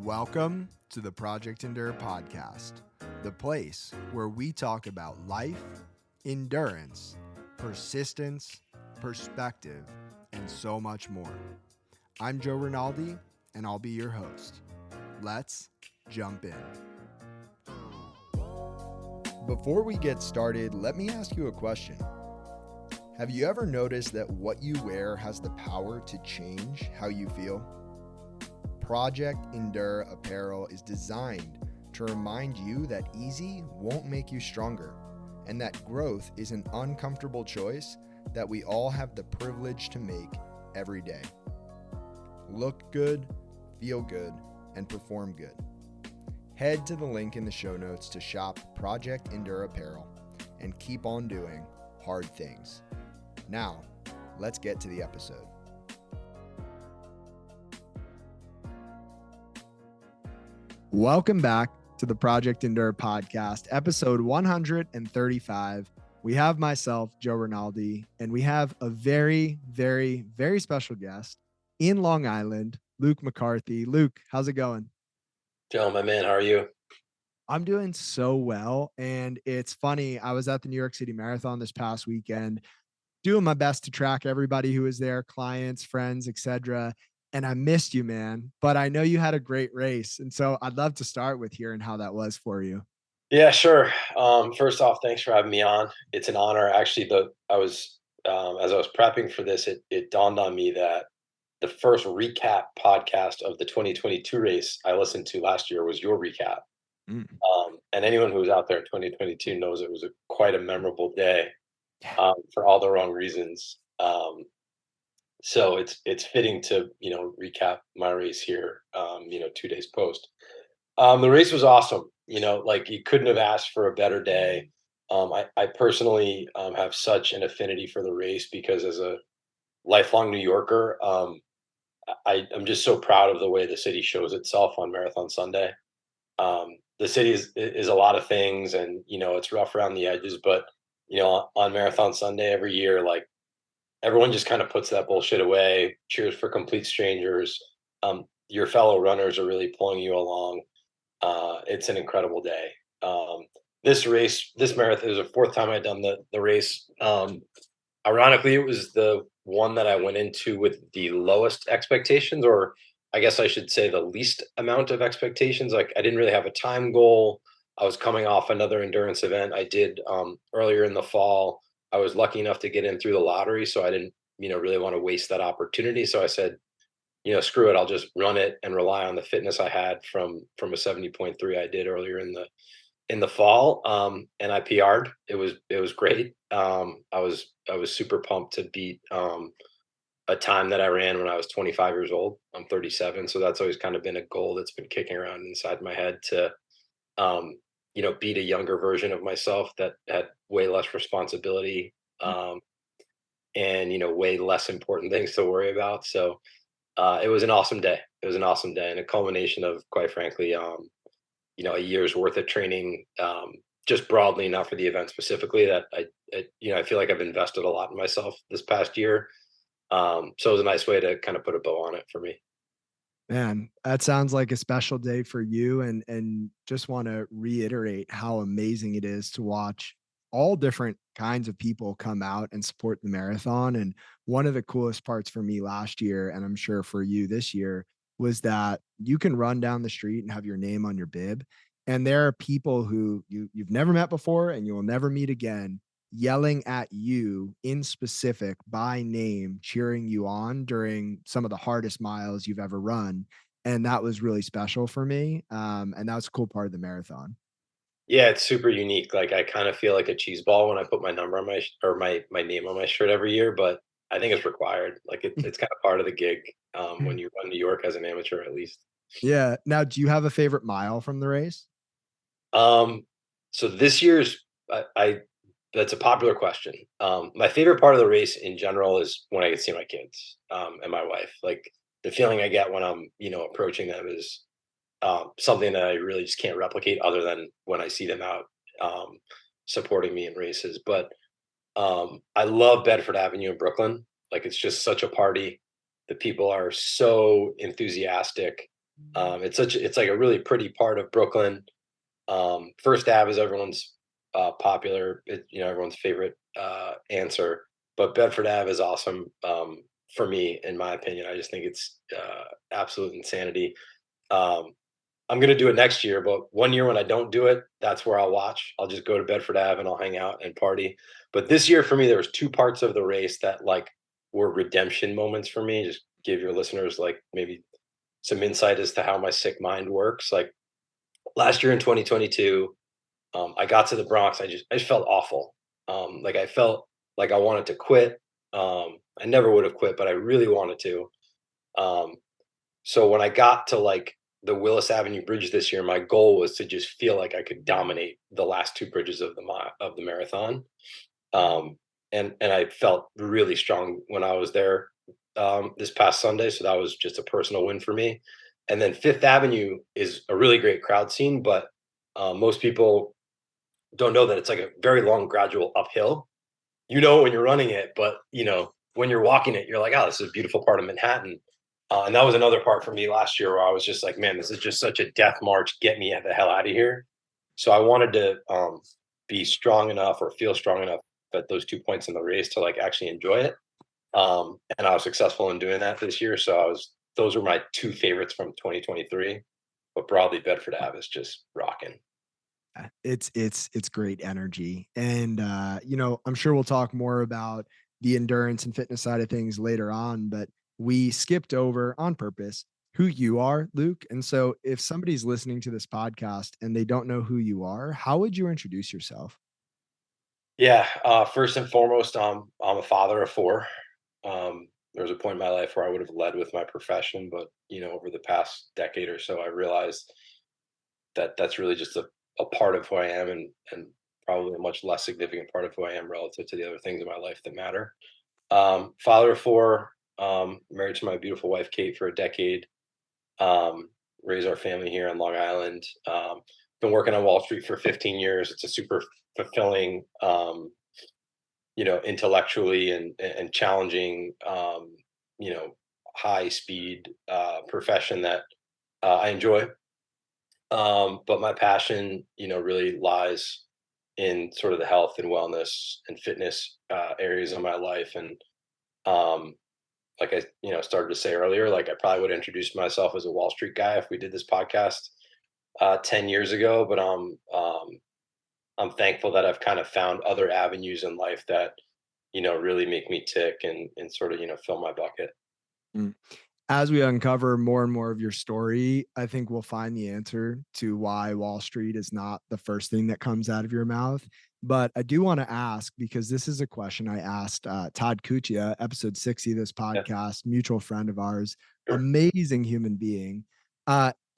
Welcome to the Project Endure podcast, the place where we talk about life, endurance, persistence, perspective, and so much more. I'm Joe Rinaldi, and I'll be your host. Let's jump in. Before we get started, let me ask you a question. Have you ever noticed that what you wear has the power to change how you feel? Project Endure apparel is designed to remind you that easy won't make you stronger, and that growth is an uncomfortable choice that we all have the privilege to make every day. Look good, feel good, and perform good. Head to the link in the show notes to shop Project Endure apparel and keep on doing hard things. Now, let's get to the episode. Welcome back to the Project Endure podcast, episode 135. We have myself, Joe Rinaldi, and we have a very, very, very special guest in Long Island, Luke McCarthy. Luke, how's it going? Joe, my man, how are you? I'm doing so well. And it's funny, I was at the New York City Marathon this past weekend, doing my best to track everybody who was there, clients, friends, etc. And I missed you, man, but I know you had a great race. And so I'd love to start with hearing how that was for you. Yeah, sure. First off, thanks for having me on. It's an honor. Actually, as I was prepping for this, it dawned on me that the first recap podcast of the 2022 race I listened to last year was your recap. Mm. And anyone who was out there in 2022 knows it was quite a memorable day Yeah. for all the wrong reasons. So it's fitting to recap my race here. 2 days post. The race was awesome. Like you couldn't have asked for a better day. I personally have such an affinity for the race because as a lifelong New Yorker, I'm just so proud of the way the city shows itself on Marathon Sunday. The city is a lot of things, and it's rough around the edges, but on Marathon Sunday every year, like everyone just kind of puts that bullshit away, cheers for complete strangers. Your fellow runners are really pulling you along. It's an incredible day. This marathon, it was the fourth time I'd done the race. Ironically, it was the one that I went into with the lowest expectations, or I guess I should say the least amount of expectations. Like I didn't really have a time goal. I was coming off another endurance event I did earlier in the fall. I was lucky enough to get in through the lottery, so I didn't, really want to waste that opportunity. So I said, screw it. I'll just run it and rely on the fitness I had from a 70.3 I did earlier in the fall. And I PR'd. It was great. I was super pumped to beat a time that I ran when I was 25 years old. I'm 37, so that's always kind of been a goal that's been kicking around inside my head to beat a younger version of myself that had way less responsibility and way less important things to worry about. So it was an awesome day. It was an awesome day and a culmination of, quite frankly, a year's worth of training, just broadly, not for the event specifically. That I feel like I've invested a lot in myself this past year. So it was a nice way to kind of put a bow on it for me. Man, that sounds like a special day for you, and just want to reiterate how amazing it is to watch all different kinds of people come out and support the marathon. And one of the coolest parts for me last year, and I'm sure for you this year, was that you can run down the street and have your name on your bib, and there are people who you've never met before and you will never meet again, yelling at you in specific by name, cheering you on during some of the hardest miles you've ever run. And that was really special for me. And that was a cool part of the marathon. Yeah, it's super unique. Like I kind of feel like a cheese ball when I put my number on or my name on my shirt every year, but I think it's required. Like it's kind of part of the gig when you run New York as an amateur, at least. Yeah. Now, do you have a favorite mile from the race? Um, so this year's I that's a popular question. My favorite part of the race in general is when I get to see my kids and my wife. Like the feeling I get when I'm approaching them is something that I really just can't replicate other than when I see them out supporting me in races. But I love Bedford Avenue in Brooklyn. Like it's just such a party. The people are so enthusiastic. It's like a really pretty part of Brooklyn. First Ave is everyone's popular, everyone's favorite answer, but Bedford Ave is awesome for me, in my opinion. I just think it's absolute insanity. Um, I'm gonna do it next year, but one year when I don't do it, that's where I'll watch. I'll just go to Bedford Ave and I'll hang out and party. But this year for me, there was two parts of the race that like were redemption moments for me. Just give your listeners like maybe some insight as to how my sick mind works. Like last year in 2022, I got to the Bronx. I just felt awful. Like I felt like I wanted to quit. I never would have quit, but I really wanted to. Um, so when I got to like the Willis Avenue Bridge this year, my goal was to just feel like I could dominate the last two bridges of the marathon. Um, and I felt really strong when I was there this past Sunday. So that was just a personal win for me. And then Fifth Avenue is a really great crowd scene, but most people don't know that it's like a very long, gradual uphill. You know when you're running it, but when you're walking it, you're like, oh, this is a beautiful part of Manhattan. And that was another part for me last year where I was just like, man, this is just such a death march. Get me the hell out of here. So I wanted to be strong enough or feel strong enough at those 2 points in the race to like actually enjoy it. And I was successful in doing that this year. So those were my two favorites from 2023. But broadly, Bedford Ave is just rocking. It's great energy. And I'm sure we'll talk more about the endurance and fitness side of things later on, but we skipped over on purpose who you are, Luke. And so if somebody's listening to this podcast and they don't know who you are, how would you introduce yourself? Yeah, first and foremost, I'm a father of four. There was a point in my life where I would have led with my profession, but over the past decade or so, I realized that that's really just a part of who I am, and probably a much less significant part of who I am relative to the other things in my life that matter. Father of four, married to my beautiful wife Kate for a decade. Um, Raised our family here on Long Island. Been working on Wall Street for 15 years. It's a super fulfilling, intellectually and challenging, you know, high speed profession that I enjoy. But my passion, really lies in sort of the health and wellness and fitness areas of my life. And um, like I, started to say earlier, like I probably would introduce myself as a Wall Street guy if we did this podcast 10 years ago. But I'm thankful that I've kind of found other avenues in life that really make me tick and sort of fill my bucket. Mm. As we uncover more and more of your story, I think we'll find the answer to why Wall Street is not the first thing that comes out of your mouth. But I do want to ask, because this is a question I asked Todd Kuchia, episode 60 of this Yeah, podcast, mutual friend of ours, sure. amazing human being.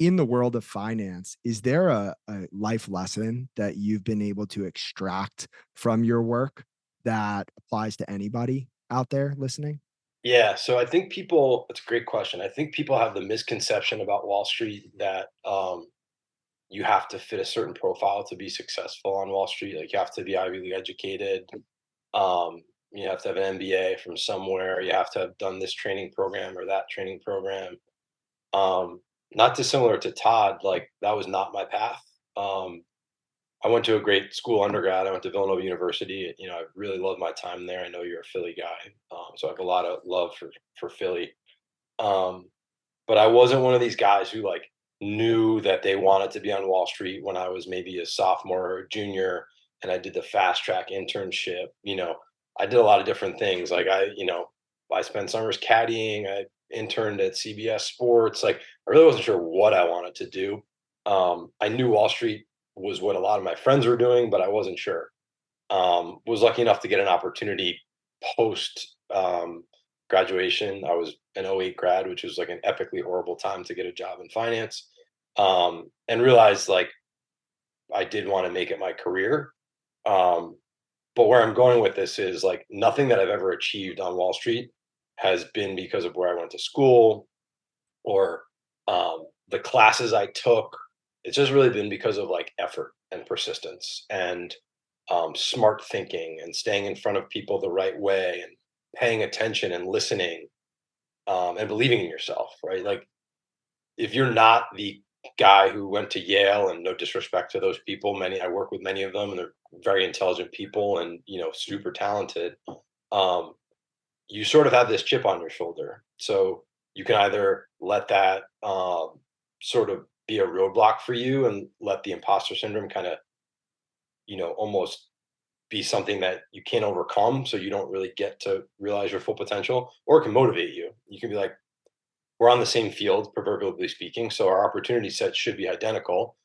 In the world of finance, is there a life lesson that you've been able to extract from your work that applies to anybody out there listening? Yeah, so I think people, it's a great question. I think people have the misconception about Wall Street that you have to fit a certain profile to be successful on Wall Street. Like you have to be Ivy League educated. Um, you have to have an MBA from somewhere. You have to have done this training program or that training program. Um, Not dissimilar to Todd, like that was not my path. Um, I went to a great school undergrad. I went to Villanova University. I really loved my time there. I know you're a Philly guy, so I have a lot of love for Philly. Um, but I wasn't one of these guys who like knew that they wanted to be on Wall Street when I was maybe a sophomore or a junior, and I did the fast track internship. I did a lot of different things. Like I spent summers caddying. I interned at CBS Sports. Like I really wasn't sure what I wanted to do. I knew Wall Street was what a lot of my friends were doing, but I wasn't sure. Was lucky enough to get an opportunity post graduation. I was an '08 grad, which was like an epically horrible time to get a job in finance, and realized like I did want to make it my career. Um, but where I'm going with this is like nothing that I've ever achieved on Wall Street has been because of where I went to school or the classes I took. It's just really been because of like effort and persistence and smart thinking and staying in front of people the right way and paying attention and listening and believing in yourself, right? Like if you're not the guy who went to Yale, and no disrespect to those people, I work with many of them, and they're very intelligent people and, super talented. Um, you sort of have this chip on your shoulder. So you can either let that sort of be a roadblock for you and let the imposter syndrome kind of, almost be something that you can't overcome. So you don't really get to realize your full potential, or it can motivate you. You can be like, we're on the same field, proverbially speaking. So our opportunity set should be identical.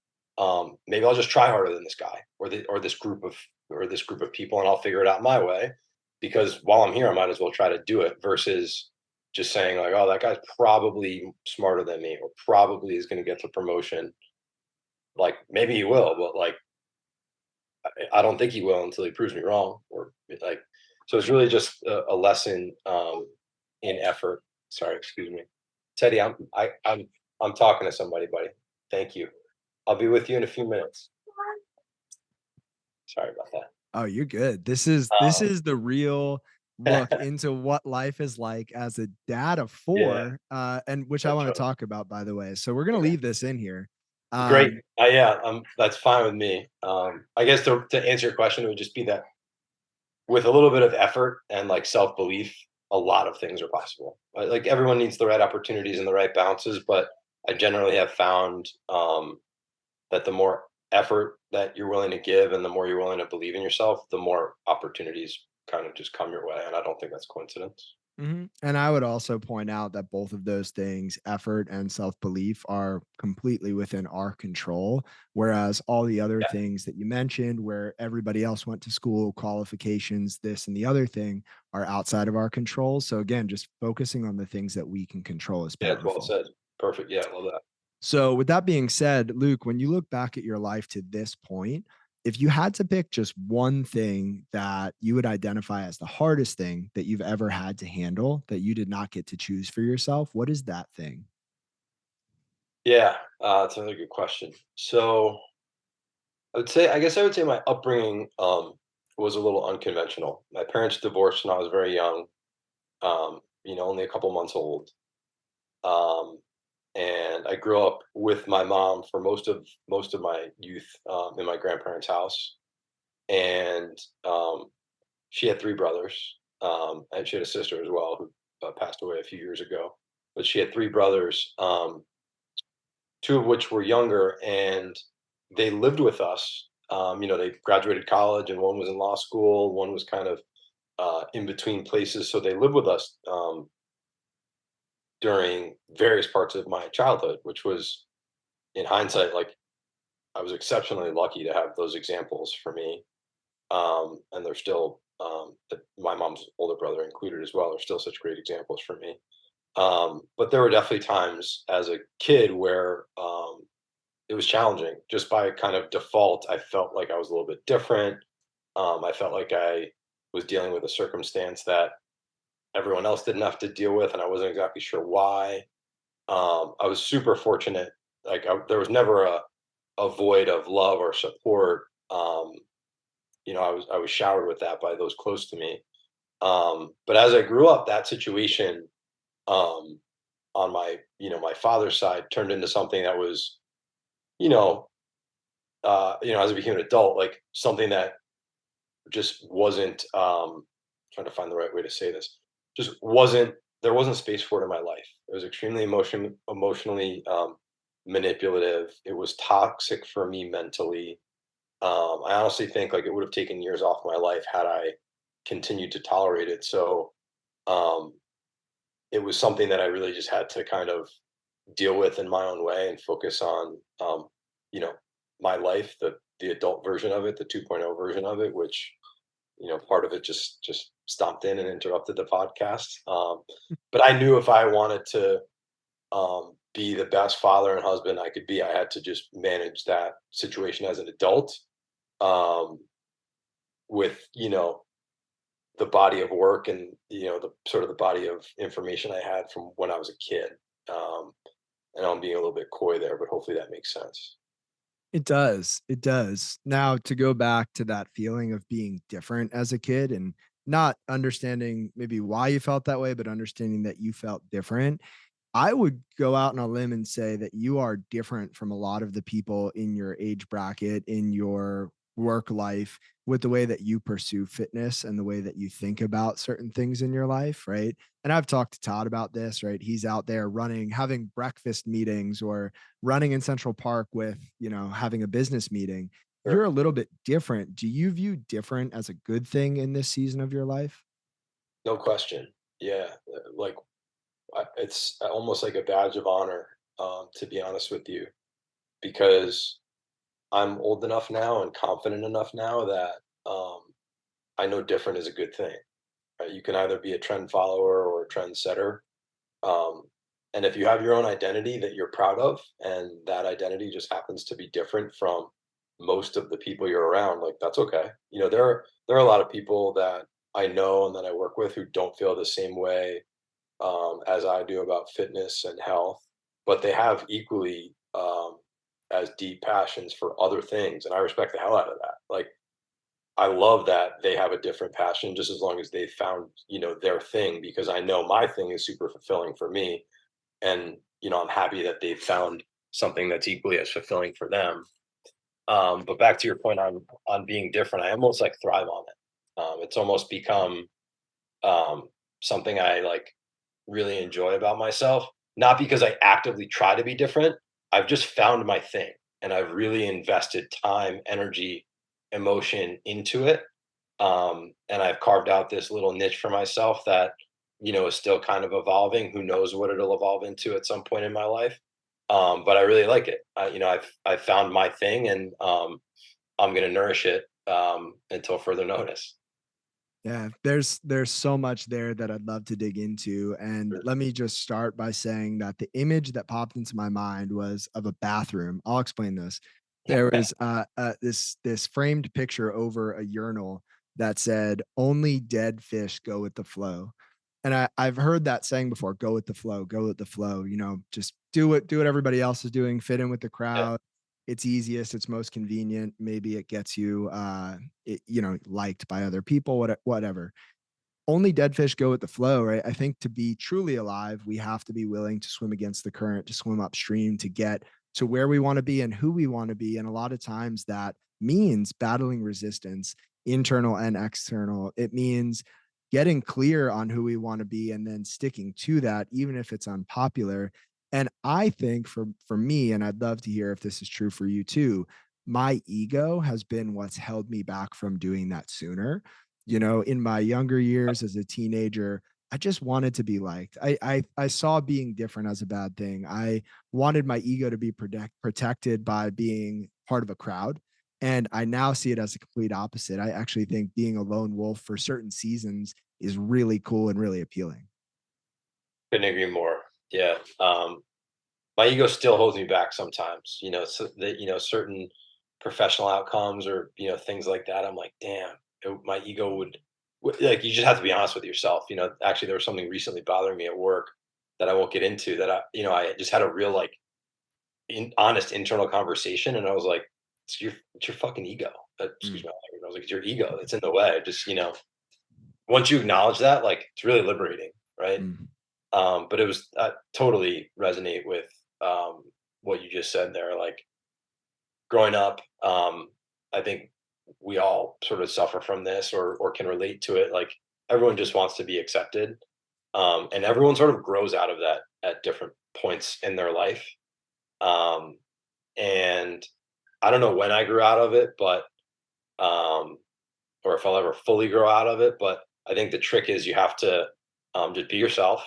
Maybe I'll just try harder than this guy or this group of people, and I'll figure it out my way. Because while I'm here, I might as well try to do it versus just saying like, "Oh, that guy's probably smarter than me, or probably is going to get the promotion." Like maybe he will, but like I don't think he will until he proves me wrong. Or like, so it's really just a lesson in effort. Sorry, excuse me. Teddy, I'm talking to somebody, buddy. Thank you. I'll be with you in a few minutes. Sorry about that. Oh, you're good. This is the real look Um, into what life is like as a dad of yeah, 4, and which I that's wanna right. talk about, by the way. So we're gonna Okay. leave this in here. Great. Um, Yeah, that's fine with me. I guess to answer your question, it would just be that with a little bit of effort and like self belief, a lot of things are possible. Like everyone needs the right opportunities and the right bounces, but I generally have found that the more effort that you're willing to give and the more you're willing to believe in yourself, the more opportunities kind of just come your way. And I don't think that's coincidence. Mhm. And I would also point out that both of those things, effort and self-belief, are completely within our control, whereas all the other Yeah, things that you mentioned, where everybody else went to school, qualifications, this and the other thing, are outside of our control. So again, just focusing on the things that we can control is yeah, it's well powerful. said. Perfect. Yeah, I love that. So, with that being said, Luke, when you look back at your life to this point, if you had to pick just one thing that you would identify as the hardest thing that you've ever had to handle that you did not get to choose for yourself, what is that thing? Yeah, that's another good question. So I guess I would say my upbringing was a little unconventional. My parents divorced when I was very young, only a couple months old. Um, and I grew up with my mom for most of my youth in my grandparents' house. And she had three brothers, and she had a sister as well who passed away a few years ago. But she had three brothers, two of which were younger, and they lived with us. They graduated college, and one was in law school. One was kind of in between places, so they lived with us during various parts of my childhood, which was, in hindsight, like I was exceptionally lucky to have those examples for me. And they're still, my mom's older brother included as well, are still such great examples for me. But there were definitely times as a kid where it was challenging. Just by kind of default, I felt like I was a little bit different. I felt like I was dealing with a circumstance that everyone else didn't have to deal with, and I wasn't exactly sure why. I was super fortunate. Like there was never a void of love or support. I was showered with that by those close to me. But as I grew up, that situation um, on my father's side turned into something that was, you know, as I became an adult, like something that just wasn't. Trying to find the right way to say this, just wasn't. There wasn't space for it in my life. It was extremely emotionally manipulative. It was toxic for me mentally. I honestly think like it would have taken years off my life had I continued to tolerate it. So um, it was something that I really just had to kind of deal with in my own way and focus on, you know, my life, the adult version of it, the 2.0 version of it, which part of it just stomped in and interrupted the podcast. But I knew if I wanted to be the best father and husband I could be, I had to just manage that situation as an adult. Um, with the body of work and the sort of the body of information I had from when I was a kid. Um, and I'm being a little bit coy there, but hopefully that makes sense. It does. It does. Now, to go back to that feeling of being different as a kid and not understanding maybe why you felt that way, but understanding that you felt different. I would go out on a limb and say that you are different from a lot of the people in your age bracket, in your work life, with the way that you pursue fitness and the way that you think about certain things in your life, right? And I've talked to Todd about this, right? He's out there running, having breakfast meetings or running in Central Park with, having a business meeting. You're Sure. a little bit different. Do you view different as a good thing in this season of your life? No question. Yeah. Like it's almost like a badge of honor, to be honest with you, because I'm old enough now and confident enough now that I know different is a good thing. Right? You can either be a trend follower or a trend setter. Um, and if you have your own identity that you're proud of, and that identity just happens to be different from most of the people you're around, like that's okay. There are a lot of people that I know and that I work with who don't feel the same way as I do about fitness and health, but they have equally as deep passions for other things, and I respect the hell out of that. Like I love that they have a different passion just as long as they found, their thing because I know my thing is super fulfilling for me. And, I'm happy that they found something that's equally as fulfilling for them. But back to your point on being different, I almost like thrive on it. It's almost become um something I like really enjoy about myself. Not because I actively try to be different. I've just found my thing and I've really invested time, energy, emotion into it, and I've carved out this little niche for myself that is still kind of evolving. Who knows what it'll evolve into at some point in my life? But I really like it. I've found my thing, and I'm going to nourish it until further notice. Yeah, there's so much there that I'd love to dig into, and Sure. let me just start by saying that the image that popped into my mind was of a bathroom. I'll explain this. There was this framed picture over a urinal that said, "Only dead fish go with the flow," and I've heard that saying before. Go with the flow. Go with the flow. Just do what everybody else is doing. Fit in with the Yeah, crowd. It's easiest. It's most convenient. Maybe it gets you liked by other people, whatever. Only dead fish go with the flow, right? I think to be truly alive, we have to be willing to swim against the current, to swim upstream, to get to where we want to be and who we want to be. And a lot of times that means battling resistance, internal and external. It means getting clear on who we want to be and then sticking to that, even if it's unpopular. And I think for me, and I'd love to hear if this is true for you too, my ego has been what's held me back from doing that sooner. In my younger years as a teenager, I just wanted to be liked. I saw being different as a bad thing. I wanted my ego to be protected by being part of a crowd. And I now see it as a complete opposite. I actually think being a lone wolf for certain seasons is really cool and really appealing. couldn't agree more. Yeah, my ego still holds me back sometimes. So that certain professional outcomes or things like that. I'm like, damn, my ego like. You just have to be honest with yourself. Actually, there was something recently bothering me at work that I won't get into. That I just had a real like honest internal conversation, and I was like, it's your fucking ego. Excuse Mm, my language. I was like, it's your ego that's in the way. Just once you acknowledge that, like it's really liberating, right? mm. But it was totally resonate with what you just said there. Like growing up, I think we all sort of suffer from this or can relate to it. Like everyone just wants to be accepted, and everyone sort of grows out of that at different points in their life. Um, and I don't know when I grew out of it, but um, or if I'll ever fully grow out of it. But I think the trick is you have to just be yourself,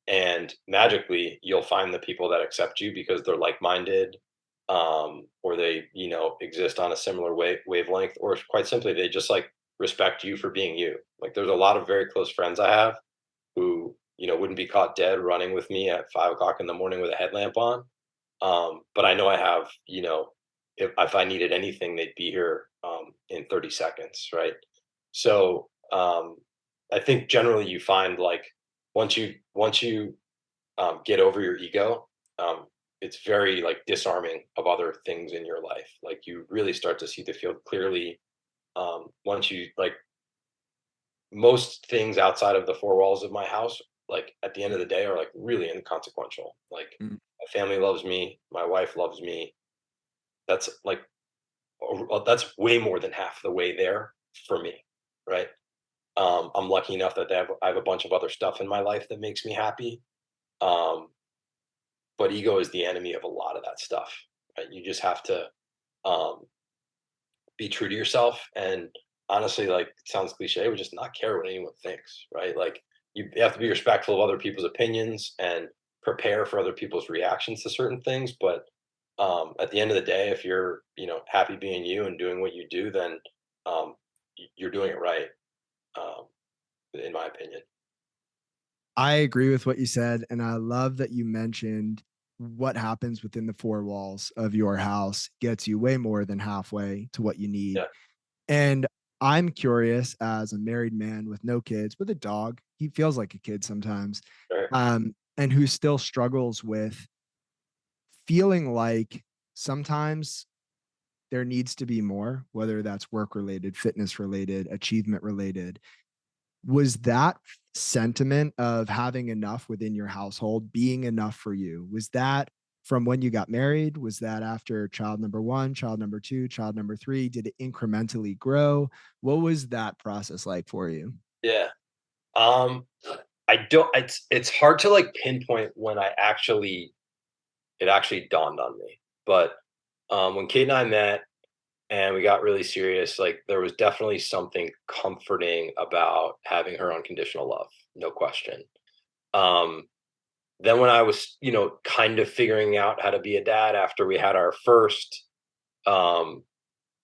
and magically you'll find the people that accept you because they're like-minded, or they exist on a similar wavelength, or quite simply they just like respect you for being you. Like there's a lot of very close friends I have who wouldn't be caught dead running with me at 5 o'clock in the morning with a headlamp on, but I know I have, if I needed anything, they'd be here in 30 seconds, right? So I think generally you find like once you get over your ego, it's very like disarming of other things in your life. Like you really start to see the field clearly. Once you like most things outside of the four walls of my house like at the end of the day are like really inconsequential. Like Mm. my family loves me, my wife loves me. That's like that's way more than half the way there for me, right? I'm lucky enough that I have a bunch of other stuff in my life that makes me happy. Um, but ego is the enemy of a lot of that stuff. Right? You just have to um, be true to yourself, and honestly, like it sounds cliche, but just not care what anyone thinks, right? Like you have to be respectful of other people's opinions and prepare for other people's reactions to certain things. But at the end of the day, if you're happy being you and doing what you do, then you're doing it right, um, in my opinion. I agree with what you said, and I love that you mentioned what happens within the four walls of your house gets you way more than halfway to what you need. Yeah, And I'm curious, as a married man with no kids, with a dog, he feels like a kid sometimes, right. and who still struggles with feeling like sometimes there needs to be more, whether that's work related, fitness related, achievement related. Was that sentiment of having enough within your household being enough for you? Was that from when you got married? Was that after child number one, child number two, child number three? Did it incrementally grow? What was that process like for you? Yeah. Um, I don't. It's hard to like pinpoint when it actually dawned on me. But when Kate and I met and we got really serious, like there was definitely something comforting about having her unconditional love, no question. Um, then when I was, kind of figuring out how to be a dad after we had our first, um,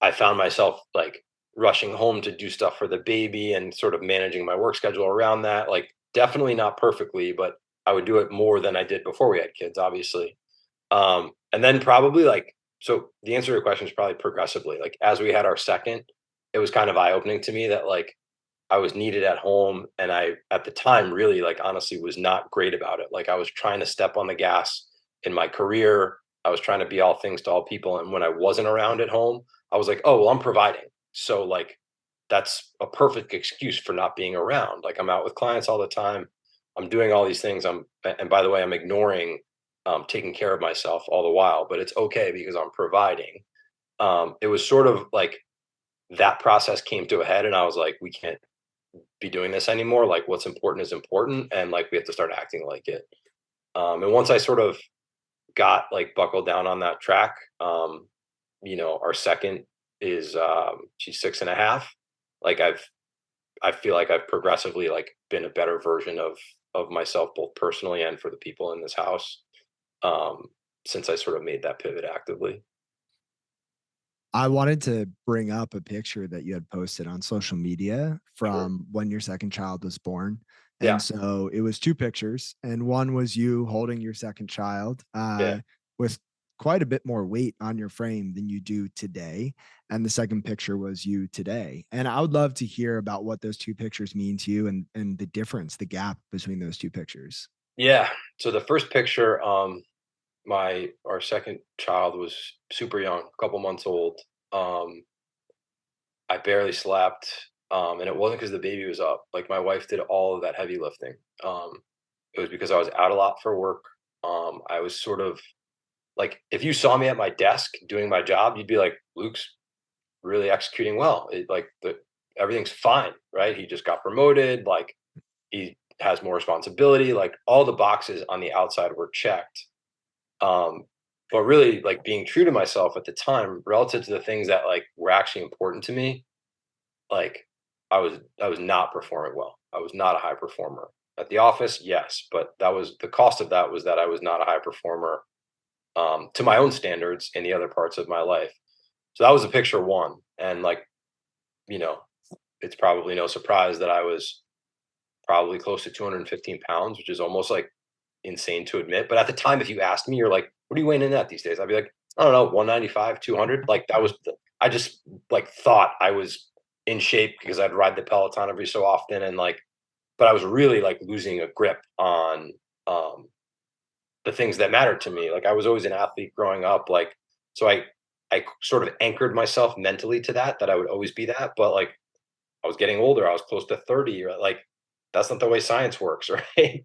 I found myself like rushing home to do stuff for the baby and sort of managing my work schedule around that. Like definitely not perfectly, but I would do it more than I did before we had kids, obviously. And then probably like, so the answer to your question is probably progressively. Like as we had our second, it was kind of eye opening to me that like I was needed at home, and I at the time really like honestly was not great about it. Like I was trying to step on the gas in my career. I was trying to be all things to all people, and when I wasn't around at home, I was like, "Oh, well, I'm providing." So like that's a perfect excuse for not being around. Like I'm out with clients all the time. I'm doing all these things. And by the way, I'm ignoring taking care of myself all the while, but it's okay because I'm providing. It was sort of like that process came to a head, and I was like, we can't be doing this anymore. Like what's important is important, and like we have to start acting like it. And once I sort of got like buckled down on that track, our second is she's 6.5. Like I feel like I've progressively like been a better version of myself, both personally and for the people in this house, um, since I sort of made that pivot actively. I wanted to bring up a picture that you had posted on social media Sure. from when your second child was born. Yeah. And so it was two pictures, and one was you holding your second child Yeah. with quite a bit more weight on your frame than you do today. And the second picture was you today. And I would love to hear about what those two pictures mean to you, and the difference, the gap between those two pictures. Yeah. So the first picture, my our second child was super young, a couple months old. Um, I barely slept, and it wasn't because the baby was up. Like my wife did all of that heavy lifting. It was because I was out a lot for work. I was sort of like, if you saw me at my desk doing my job, you'd be like, Luke's really executing well. Everything's fine, right? He just got promoted. Like he has more responsibility. Like all the boxes on the outside were checked. Um, but really, like being true to myself at the time, relative to the things that like were actually important to me, like I was not performing well. I was not a high performer. At the office, yes, but that was the cost of that was that I was not a high performer to my own standards in the other parts of my life. So that was a picture one. And like, you know, it's probably no surprise that I was probably close to 215 pounds, which is almost like insane to admit. But at the time, if you asked me, you're like, what are you weighing in at these days? I'd be like, I don't know, 195, 200. Like that was, I just like thought I was in shape because I'd ride the Peloton every so often. And like, but I was really like losing a grip on um, the things that mattered to me. Like I was always an athlete growing up. Like, so I sort of anchored myself mentally to that I would always be that. But like I was getting older, I was close to 30, or like that's not the way science works, right?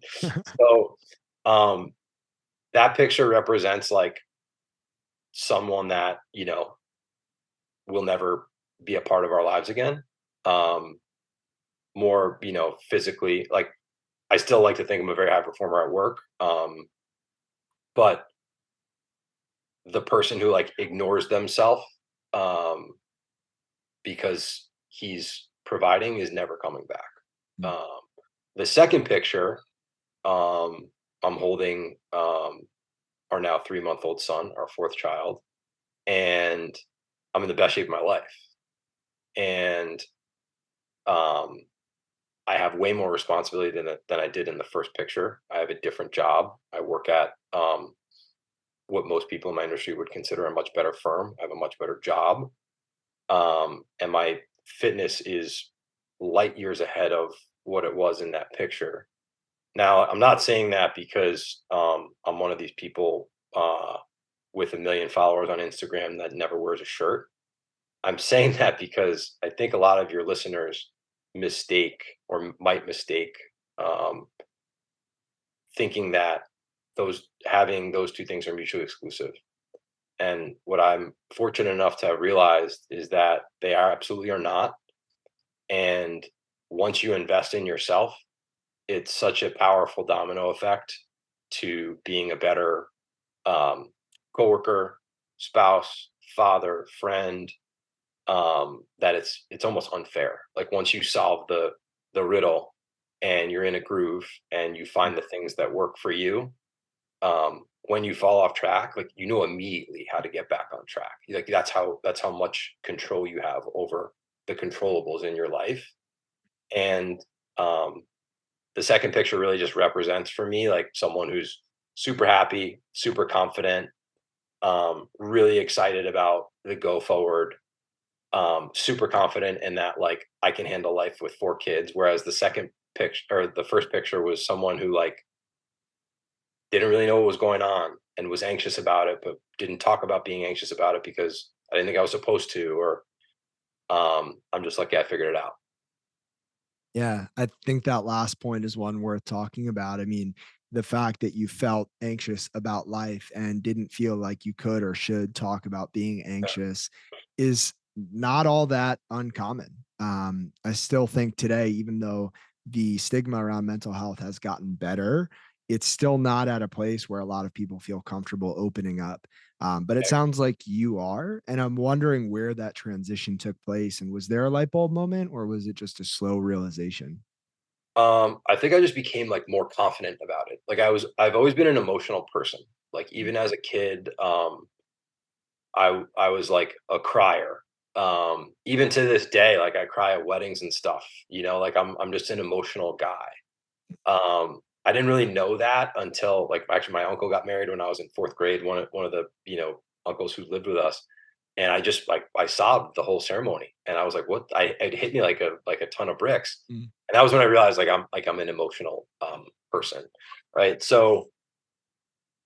So, um, that picture represents like someone that, will never be a part of our lives again. Um, More, physically, like I still like to think I'm a very high performer at work. But the person who like ignores themselves um because he's providing is never coming back. Mm. Um the second picture, I'm holding our now 3-month old son, our fourth child, and I'm in the best shape of my life. And um I have way more responsibility than I did in the first picture. I have a different job. I work at what most people in my industry would consider a much better firm. I have a much better job. And my fitness is light years ahead of what it was in that picture. Now, I'm not saying that because I'm one of these people with 1 million followers on Instagram that never wears a shirt. I'm saying that because I think a lot of your listeners mistake or might mistake um, thinking that those having those two things are mutually exclusive. And what I'm fortunate enough to have realized is that they are absolutely are not. And once you invest in yourself, it's such a powerful domino effect to being a better um, coworker, spouse, father, friend, that it's almost unfair. Like once you solve the riddle and you're in a groove and you find the things that work for you, when you fall off track, like you know immediately how to get back on track. Like that's how much control you have over the controllables in your life. And um, the second picture really just represents for me like someone who's super happy, super confident, really excited about the go forward, super confident in that like I can handle life with 4 kids. Whereas the second picture or the first picture was someone who like didn't really know what was going on and was anxious about it, but didn't talk about being anxious about it because I didn't think I was supposed to, or I'm just like, yeah, I figured it out. Yeah, I think that last point is one worth talking about. I mean, the fact that you felt anxious about life and didn't feel like you could or should talk about being anxious is not all that uncommon. I still think today, even though the stigma around mental health has gotten better, it's still not at a place where a lot of people feel comfortable opening up. But it sounds like you are. And I'm wondering where that transition took place. And was there a light bulb moment or was it just a slow realization? I think I just became like more confident about it. Like I've always been an emotional person. Like Mm. even as a kid, I was like a crier. Even to this day, like I cry at weddings and stuff. Like I'm just an emotional guy. I didn't really know that until like actually my uncle got married when I was in fourth grade. One of the uncles who lived with us, and I just like I sobbed the whole ceremony, and I was like, "What?" It hit me like a ton of bricks, Mm. and that was when I realized like I'm an emotional person, right? So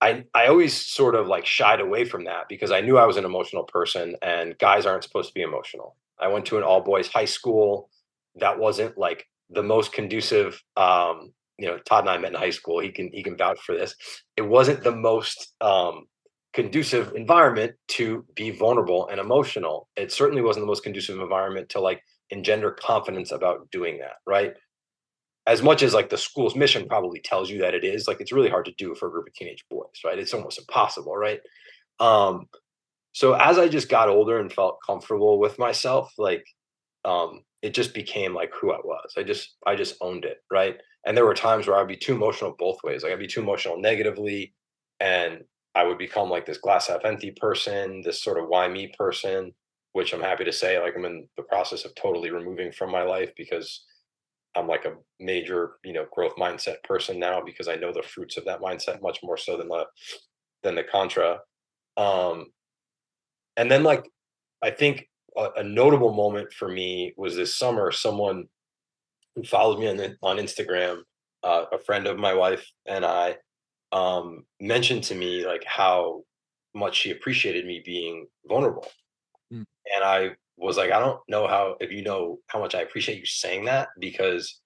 I always sort of like shied away from that because I knew I was an emotional person, and guys aren't supposed to be emotional. I went to an all boys high school that wasn't like the most conducive. Todd and I met in high school. He can vouch for this. It wasn't the most conducive environment to be vulnerable and emotional. It certainly wasn't the most conducive environment to like engender confidence about doing that. Right, as much as like the school's mission probably tells you that it is, like it's really hard to do for a group of teenage boys, right? It's almost impossible, right? Um, so as I just got older and felt comfortable with myself, like it just became like who I was. I just owned it, right? And there were times where I'd be too emotional both ways. Like I'd be too emotional negatively, and I would become like this glass half empty person, this sort of why me person, which I'm happy to say, like I'm in the process of totally removing from my life because I'm like a major, growth mindset person now because I know the fruits of that mindset much more so than the contra. Um, and then like I think a notable moment for me was this summer. Someone who follows me on Instagram, a friend of my wife and I, mentioned to me like how much she appreciated me being vulnerable, Mm. and I was like, I don't know how if you know how much I appreciate you saying that because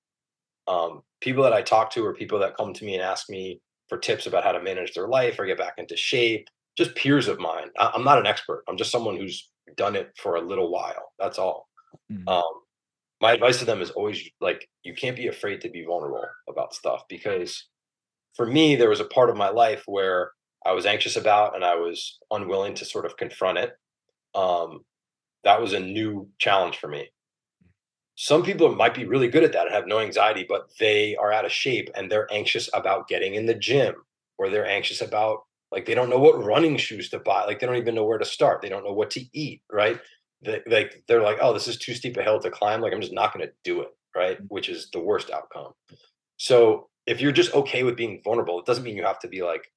People that I talk to, or people that come to me and ask me for tips about how to manage their life or get back into shape, just peers of mine. I'm not an expert. I'm just someone who's done it for a little while. That's all. Mhm. Um, my advice to them is always like, you can't be afraid to be vulnerable about stuff, because for me, there was a part of my life where I was anxious about and I was unwilling to sort of confront it. Um, that was a new challenge for me. Some people might be really good at that and have no anxiety, but they are out of shape and they're anxious about getting in the gym, or they're anxious about, like, they don't know what running shoes to buy. Like, they don't even know where to start. They don't know what to eat, right? They're like, oh, this is too steep a hill to climb. Like, I'm just not going to do it, right? Which is the worst outcome. So if you're just okay with being vulnerable, it doesn't mean you have to be like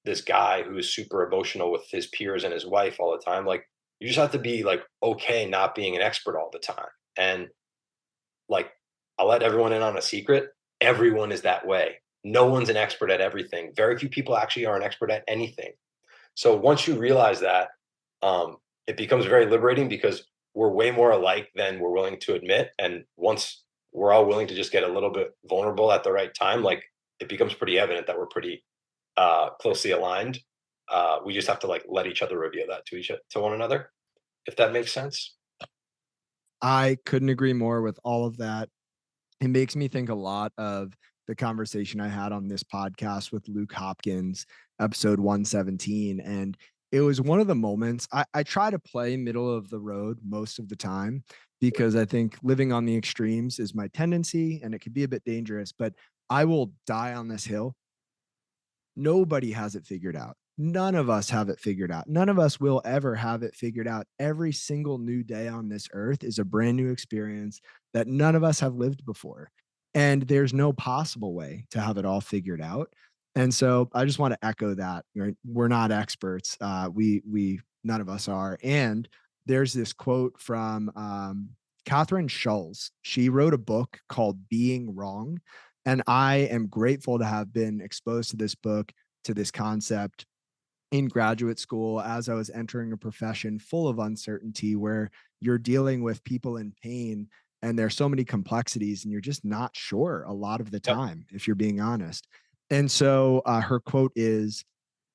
this guy who is super emotional with his peers and his wife all the time. Like, you just have to be like okay not being an expert all the time. And like, I'll let everyone in on a secret. Everyone is that way. No one's an expert at everything. Very few people actually are an expert at anything. So once you realize that, um, it becomes very liberating, because we're way more alike than we're willing to admit. And once we're all willing to just get a little bit vulnerable at the right time, like, it becomes pretty evident that we're pretty closely aligned. We just have to like let each other reveal that to one another, if that makes sense. I couldn't agree more with all of that. It makes me think a lot of the conversation I had on this podcast with Luke Hopkins, episode 117. And it was one of the moments I try to play middle of the road most of the time, because I think living on the extremes is my tendency and it can be a bit dangerous, but I will die on this hill. Nobody has it figured out. None of us have it figured out. None of us will ever have it figured out. Every single new day on this earth is a brand new experience that none of us have lived before. And there's no possible way to have it all figured out. And so I just want to echo that. Right? We're not experts. We none of us are. And there's this quote from Catherine Schulz. She wrote a book called Being Wrong, and I am grateful to have been exposed to this book, to this concept in graduate school as I was entering a profession full of uncertainty where you're dealing with people in pain and there's so many complexities and you're just not sure a lot of the Yep. time, if you're being honest. And so her quote is,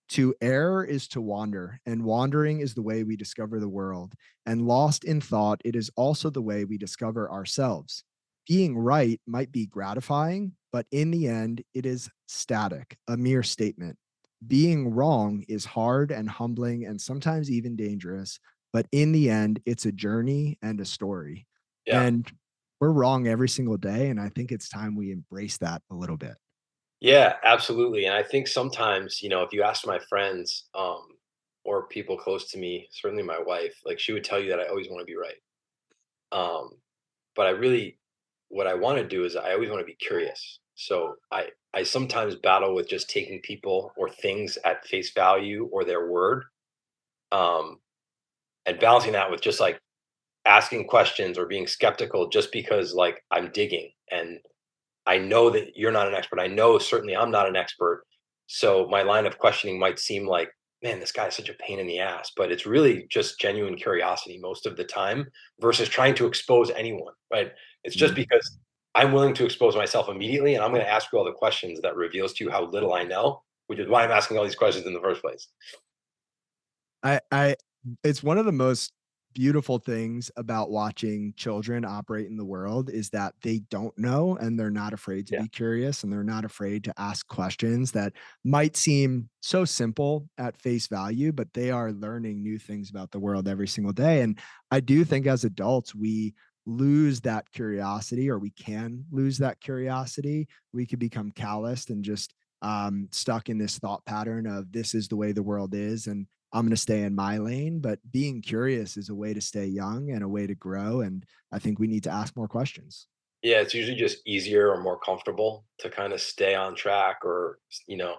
to err is to wander, and wandering is the way we discover the world. And lost in thought, it is also the way we discover ourselves. Being right might be gratifying, but in the end, it is static, a mere statement. Being wrong is hard and humbling and sometimes even dangerous, but in the end, it's a journey and a story. Yeah. And we're wrong every single day. And I think it's time we embrace that a little bit. Yeah, absolutely. And I think sometimes, if you ask my friends, or people close to me, certainly my wife, like, she would tell you that I always want to be right. Um, but what I want to do is I always want to be curious. So I sometimes battle with just taking people or things at face value or their word, um, and balancing that with just like asking questions or being skeptical, just because like I'm digging and I know that you're not an expert. I know certainly I'm not an expert. So my line of questioning might seem like, man, this guy's such a pain in the ass, but it's really just genuine curiosity most of the time, versus trying to expose anyone, right? It's just Mm. because I'm willing to expose myself immediately, and I'm going to ask you all the questions that reveals to you how little I know, which is why I'm asking all these questions in the first place. I it's one of the most beautiful things about watching children operate in the world is that they don't know and they're not afraid to Yeah. be curious and they're not afraid to ask questions that might seem so simple at face value, but they are learning new things about the world every single day. And I do think as adults, we lose that curiosity, or we can lose that curiosity. We could become calloused and just stuck in this thought pattern of this is the way the world is. And I'm going to stay in my lane. But being curious is a way to stay young and a way to grow. And I think we need to ask more questions. Yeah, it's usually just easier or more comfortable to kind of stay on track, or, to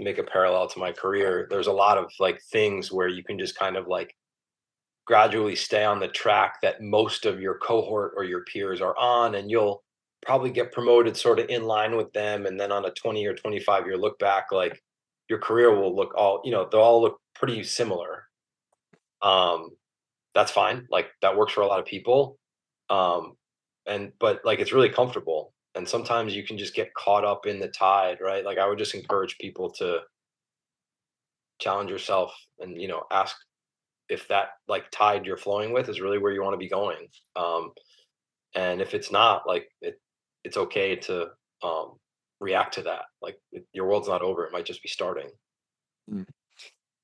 make a parallel to my career, there's a lot of like things where you can just kind of like gradually stay on the track that most of your cohort or your peers are on, and you'll probably get promoted sort of in line with them. And then on a 20 or 25-year look back, like, your career will look all, they'll all look pretty similar. Um, that's fine. Like, that works for a lot of people. Um, but like, it's really comfortable. And sometimes you can just get caught up in the tide, right? Like, I would just encourage people to challenge yourself and, ask if that like tide you're flowing with is really where you want to be going. Um, and if it's not, like, it's okay to um, react to that. Like, your world's not over; it might just be starting. Mm.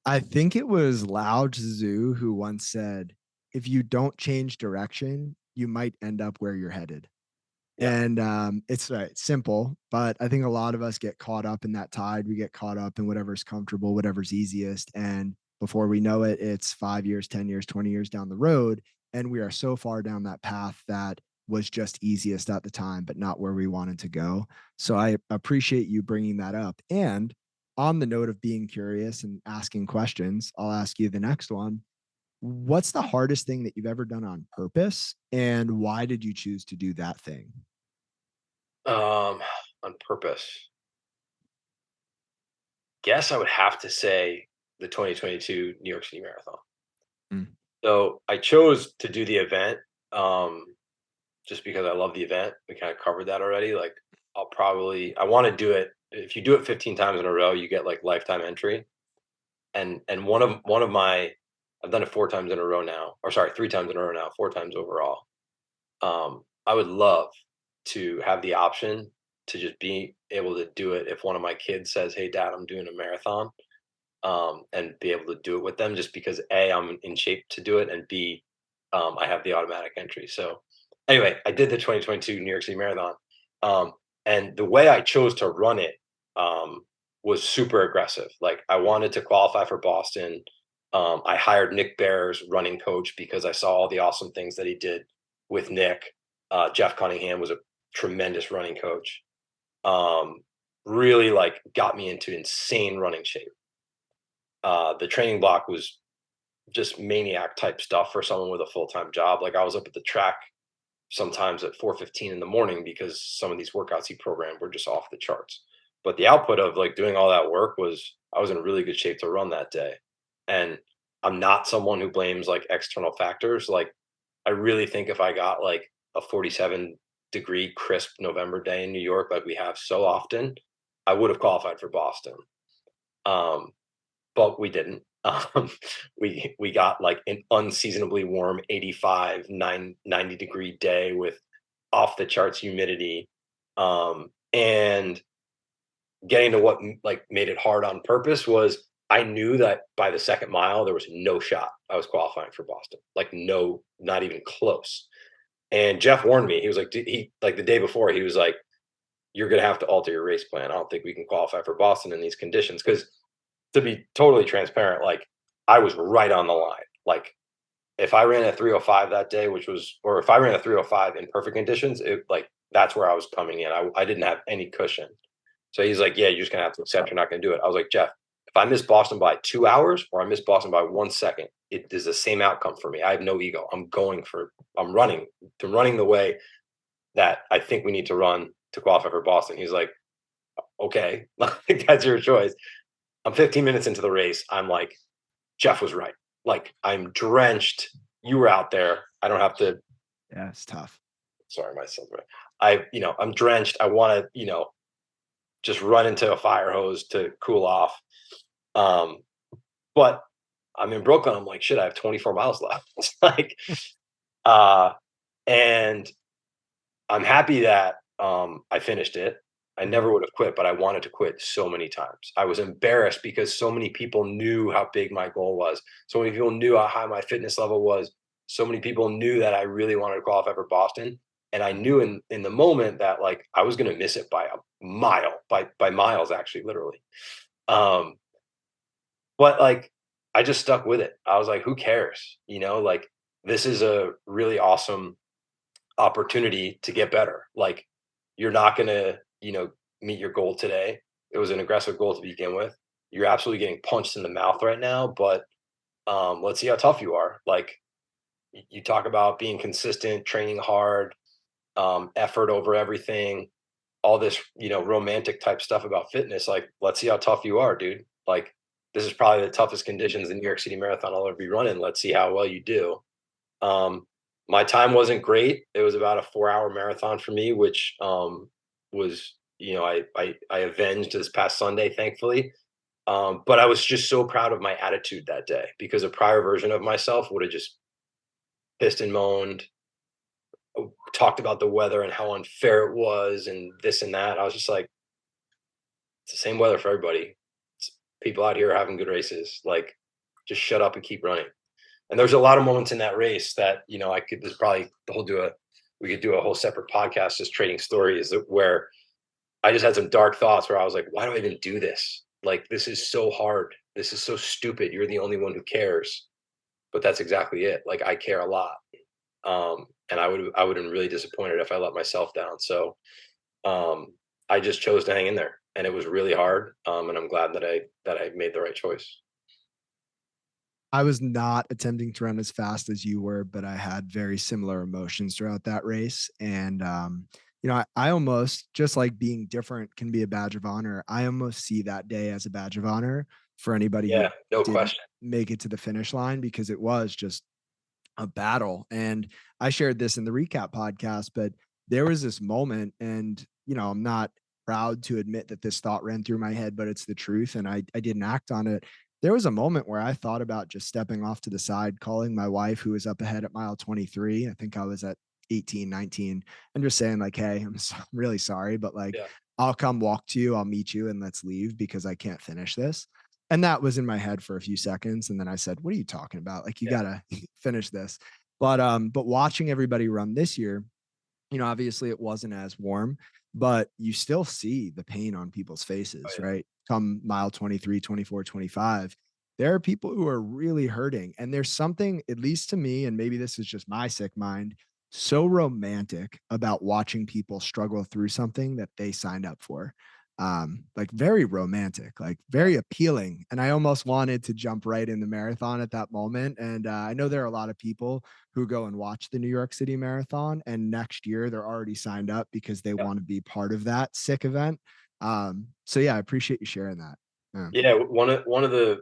I think it was Lao Tzu who once said, if you don't change direction, you might end up where you're headed. Yeah. And it's simple, but I think a lot of us get caught up in that tide. We get caught up in whatever's comfortable, whatever's easiest. And before we know it, it's 5 years, 10 years, 20 years down the road. And we are so far down that path that was just easiest at the time, but not where we wanted to go. So I appreciate you bringing that up. And on the note of being curious and asking questions, I'll ask you the next one. What's the hardest thing that you've ever done on purpose? And why did you choose to do that thing? Um, on purpose. Guess I would have to say the 2022 New York City Marathon. Mm, So I chose to do the event just because I love the event. We kind of covered that already. Like, I want to do it. If you do it 15 times in a row, you get like lifetime entry. And one of my I've done it 4 times in a row now, or sorry, 3 times in a row now, 4 times overall. I would love to have the option to just be able to do it if one of my kids says, "Hey, Dad, I'm doing a marathon," and be able to do it with them, just because A, I'm in shape to do it, and B, I have the automatic entry. So anyway, I did the 2022 New York City Marathon, um, and the way I chose to run it was super aggressive. Like, I wanted to qualify for Boston. I hired Nick Bear's running coach because I saw all the awesome things that he did with Nick. Jeff Cunningham was a tremendous running coach. Um, Really like got me into insane running shape. The training block was just maniac type stuff for someone with a full-time job. Like, I was up at the track sometimes at 4:15 in the morning because some of these workouts he programmed were just off the charts. But the output of like doing all that work was I was in really good shape to run that day. And I'm not someone who blames like external factors. Like, I really think if I got like a 47-degree crisp November day in New York, like we have so often, I would have qualified for Boston. Um, but we didn't. We got like an unseasonably warm 85, 90-degree day with off the charts humidity. And getting to what like made it hard on purpose was I knew that by the second mile there was no shot I was qualifying for Boston. Like, no, not even close. And Jeff warned me. He was like, he like the day before, he was like, "You're gonna have to alter your race plan. I don't think we can qualify for Boston in these conditions." Because, to be totally transparent, like, I was right on the line. Like, if I ran a 3:05 that day, or if I ran a 3:05 in perfect conditions, that's where I was coming in. I didn't have any cushion. So he's like, "Yeah, you're just gonna have to accept you're not gonna do it." I was like, "Jeff, if I miss Boston by 2 hours or I miss Boston by 1 second, it is the same outcome for me. I have no ego. I'm running, the way that I think we need to run to qualify for Boston." He's like, "Okay, like, that's your choice." I'm 15 minutes into the race. I'm like, Jeff was right. Like, I'm drenched. You were out there. I don't have to. yeah, it's tough. Sorry, my son's right. I'm drenched. I want to, just run into a fire hose to cool off. Um, but I'm in Brooklyn. I'm like, shit, I have 24 miles left. It's like, uh, and I'm happy that I finished it. I Mhm. never would have quit, but I wanted to quit so many times. I was embarrassed because so many people knew how big my goal was. So many people knew how high my fitness level was. So many people knew that I really wanted to qualify for Boston. And I knew in the moment that like I was gonna miss it by a mile, by miles actually, literally. Um, but like I just stuck with it. I was like, who cares? Like, this is a really awesome opportunity to get better. Like, you're not gonna, meet your goal today. It was an aggressive goal to begin with. You're absolutely getting punched in the mouth right now, but let's see how tough you are. Like, you talk about being consistent, training hard, effort over everything, all this, romantic type stuff about fitness. Like, let's see how tough you are, dude. Like, this is probably the toughest conditions the New York City Marathon I'll ever be running. Let's see how well you do. Um, my time wasn't great. It was about a 4-hour marathon for me, which was, I avenged this past Sunday, thankfully. But I was just so proud of my attitude that day because a prior version of myself would have just pissed and moaned, talked about the weather and how unfair it was and this and that. I was just like, it's the same weather for everybody. People out here are having good races. Like, just shut up and keep running. And there's a lot of moments in that race that, I could, there's probably the whole we could do a whole separate podcast just trading stories where I just had some dark thoughts where I was like, why do I even do this? Like, this is so hard. This is so stupid. You're the only one who cares. But that's exactly it. Like, I care a lot. And I would have been really disappointed if I let myself down. So I just chose to hang in there, and it was really hard. And I'm glad that I made the right choice. I was not attempting to run as fast as you were, but I had very similar emotions throughout that race. And, I almost, just like being different can be a badge of honor, I almost see that day as a badge of honor for anybody who Yeah, no didn't question. make it to the finish line, because it was just a battle. And I shared this in the recap podcast, but there was this moment, and I'm not proud to admit that this thought ran through my head, but it's the truth. And I didn't act on it. There was a moment where I thought about just stepping off to the side, calling my wife, who was up ahead at mile 23. I think I was at 18, 19, and just saying, like, hey, I'm really sorry, but like, Yeah, I'll come walk to you, I'll meet you, and let's leave because I can't finish this. And that was in my head for a few seconds. And then I said, what are you talking about? Like, you yeah, gotta finish this. But watching everybody run this year, obviously it wasn't as warm, but you still see the pain on people's faces, right. right? Come mile 23, 24, 25, there are people who are really hurting. And there's something, at least to me, and maybe this is just my sick mind, so romantic about watching people struggle through something that they signed up for. Like, very romantic, like very appealing. And I almost wanted to jump right in the marathon at that moment. And I know there are a lot of people who go and watch the New York City Marathon, and next year they're already signed up because they Yeah. want to be part of that sick event. So yeah, I appreciate you sharing that. Yeah. Yeah, one of the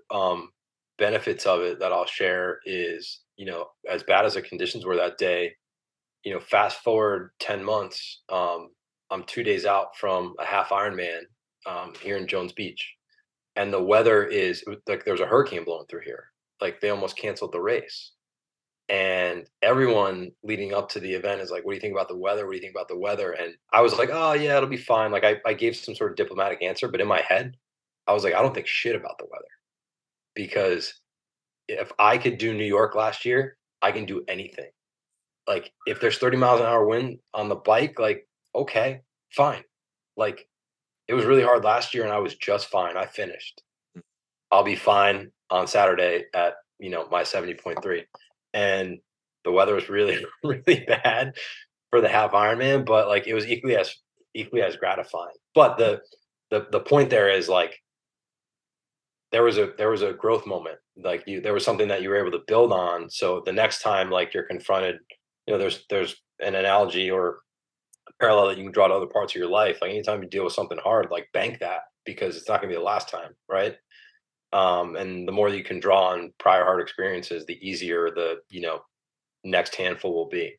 benefits of it that I'll share is, as bad as the conditions were that day, fast forward 10 months, I'm 2 days out from a half Ironman here in Jones Beach. And the weather is like there's a hurricane blowing through here. Like, they almost canceled the race. And everyone leading up to the event is like, what do you think about the weather? What do you think about the weather? And I was like, oh, yeah, it'll be fine. Like, I gave some sort of diplomatic answer, but in my head, I was like, I don't think shit about the weather because if I could do New York last year, I can do anything. Like, if there's 30 miles an hour wind on the bike, like, okay, fine. Like, it was really hard last year and I was just fine. I finished. I'll be fine on Saturday at, my 70.3. And the weather was really, really bad for the half Ironman, but like, it was equally as gratifying. But the point there is, like, there was a growth moment. Like, there was something that you were able to build on. So the next time, like, you're confronted, there's an analogy or a parallel that you can draw to other parts of your life. Like, anytime you deal with something hard, like, bank that because it's not gonna be the last time, right? And the more you can draw on prior hard experiences, the easier the next handful will be.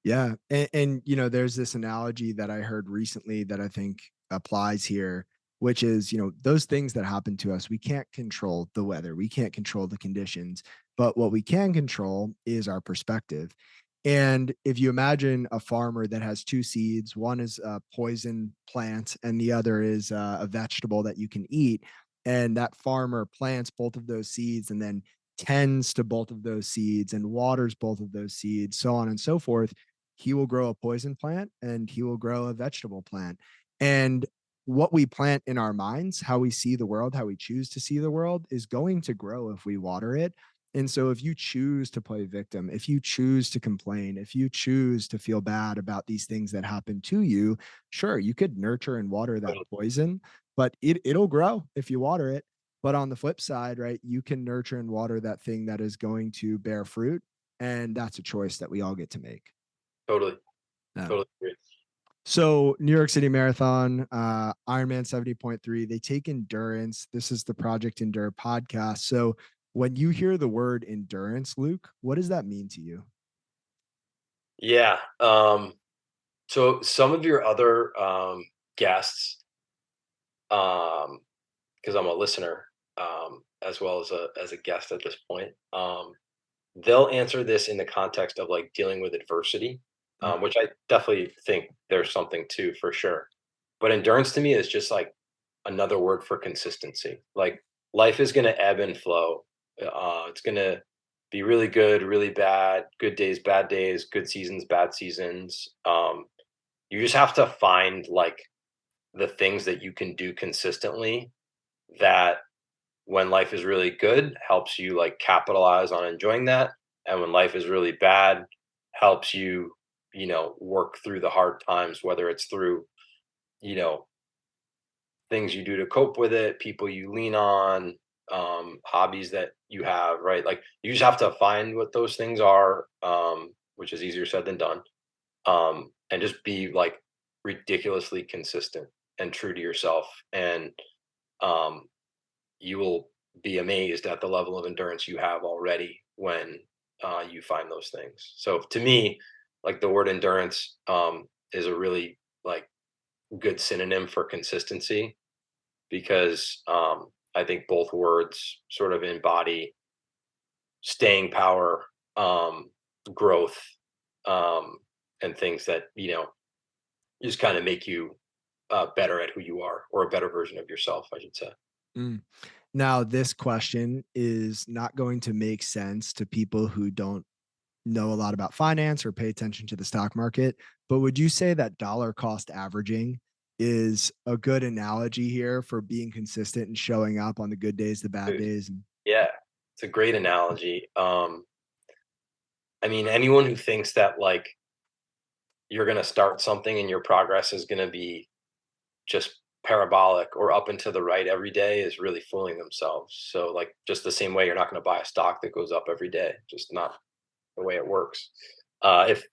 Yeah. And there's this analogy that I heard recently that I think applies here, which is, those things that happen to us, we can't control the weather, we can't control the conditions, but what we can control is our perspective. And if you imagine a farmer that has two seeds, one is a poison plant and the other is a vegetable that you can eat, and that farmer plants both of those seeds and then tends to both of those seeds and waters both of those seeds, so on and so forth, he will grow a poison plant and he will grow a vegetable plant. And what we plant in our minds, how we see the world, how we choose to see the world, is going to grow if we water it. And so if you choose to play victim, if you choose to complain, if you choose to feel bad about these things that happen to you, sure, you could nurture and water that Totally. poison, but it'll grow if you water it. But on the flip side, right, you can nurture and water that thing that is going to bear fruit. And that's a choice that we all get to make. Totally. Yeah. Totally agree. So New York City Marathon, Ironman 70.3, they take endurance. This is the Project Endure podcast. So when you hear the word endurance, Luke, what does that mean to you? Yeah. So some of your other guests, because I'm a listener, as well as a guest at this point, they'll answer this in the context of like dealing with adversity, Mm. which I definitely think there's something to for sure. But endurance to me is just like another word for consistency. Like life is going to ebb and flow. It's going to be really good, really bad, good days, bad days, good seasons, bad seasons. You just have to find like the things that you can do consistently that when life is really good helps you like capitalize on enjoying that, and when life is really bad helps you, work through the hard times, whether it's through, you know things you do to cope with it, people you lean on, hobbies that you have, right? Like you just have to find what those things are, which is easier said than done, and just be like ridiculously consistent and true to yourself, and um, you will be amazed at the level of endurance you have already when you find those things. So to me, like the word endurance is a really like good synonym for consistency, because I think both words sort of embody staying power, um, growth, um, and things that just kind of make you better at who you are, or a better version of yourself, I should say. Mm. Now, this question is not going to make sense to people who don't know a lot about finance or pay attention to the stock market, but would you say that dollar cost averaging is a good analogy here for being consistent and showing up on the good days, the bad Dude, days? And yeah, it's a great analogy. I mean, anyone who thinks that like you're going to start something and your progress is going to be just parabolic or up and to the right every day is really fooling themselves. So, like, just the same way you're not going to buy a stock that goes up every day, just not the way it works. If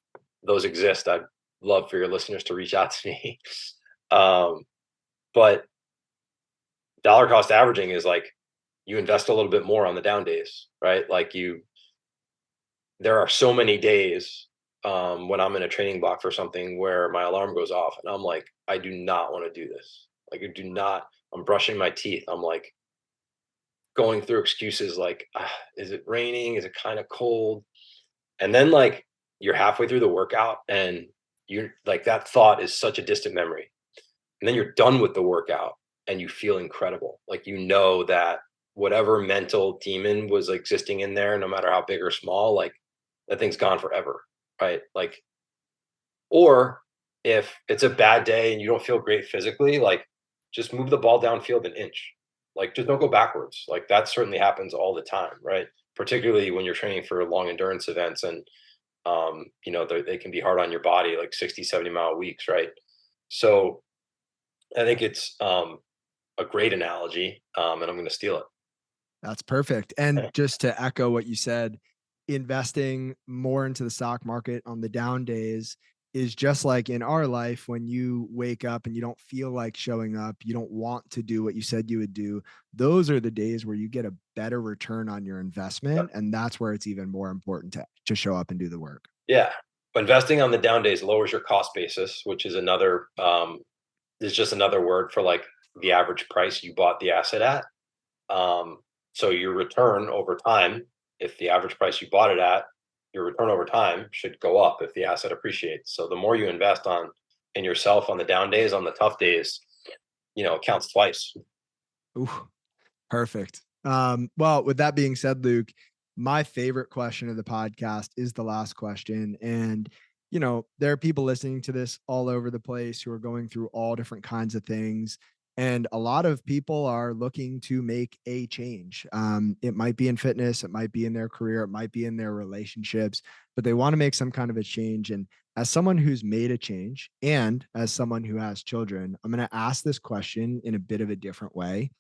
those exist, I'd love for your listeners to reach out to me. um, but dollar cost averaging is like you invest a little bit more on the down days, right? Like there are so many days when I'm in a training block for something where my alarm goes off and I'm like, I do not want to do this. Like, I do not. I'm brushing my teeth. I'm like going through excuses like, is it raining? Is it kind of cold? And then like you're halfway through the workout and you're like, that thought is such a distant memory. And then you're done with the workout and you feel incredible. Like, that whatever mental demon was existing in there, no matter how big or small, like that thing's gone forever. Right. Like, or if it's a bad day and you don't feel great physically, like just move the ball downfield an inch. Like, just don't go backwards. Like, that certainly happens all the time, right? Particularly when you're training for long endurance events, and they can be hard on your body, like 60, 70-mile weeks, right? So I think it's a great analogy, and I'm going to steal it. that's perfect. And just to echo what you said, investing more into the stock market on the down days is just like in our life when you wake up and you don't feel like showing up, you don't want to do what you said you would do. Those are the days where you get a better return on your investment. And that's where it's even more important to show up and do the work. Yeah. Investing on the down days lowers your cost basis, which is just another word for like the average price you bought the asset at. So your return over time, if the average price you bought it at, your return over time should go up if the asset appreciates. So the more you invest in yourself on the down days, on the tough days, it counts twice. Ooh, perfect. Well, with that being said, Luke, my favorite question of the podcast is the last question. And, there are people listening to this all over the place who are going through all different kinds of things. And a lot of people are looking to make a change. It might be in fitness, it might be in their career, it might be in their relationships, but they want to make some kind of a change. And as someone who's made a change and as someone who has children, I'm going to ask this question in a bit of a different way.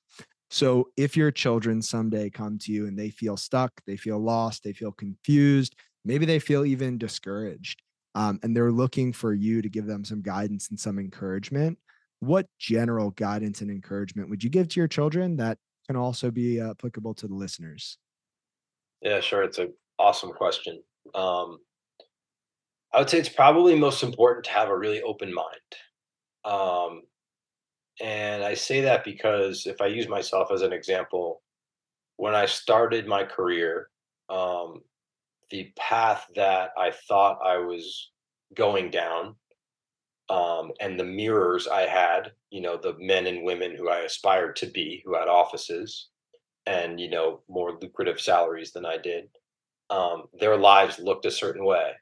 So if your children someday come to you and they feel stuck, they feel lost, they feel confused, maybe they feel even discouraged, and they're looking for you to give them some guidance and some encouragement, what general guidance and encouragement would you give to your children that can also be applicable to the listeners? Yeah, sure. It's an awesome question. Um, I would say it's probably most important to have a really open mind. Um, and I say that because if I use myself as an example, when I started my career, um, the path that I thought I was going down, and the mirrors I had, the men and women who I aspired to be, who had offices and, more lucrative salaries than I did, their lives looked a certain way.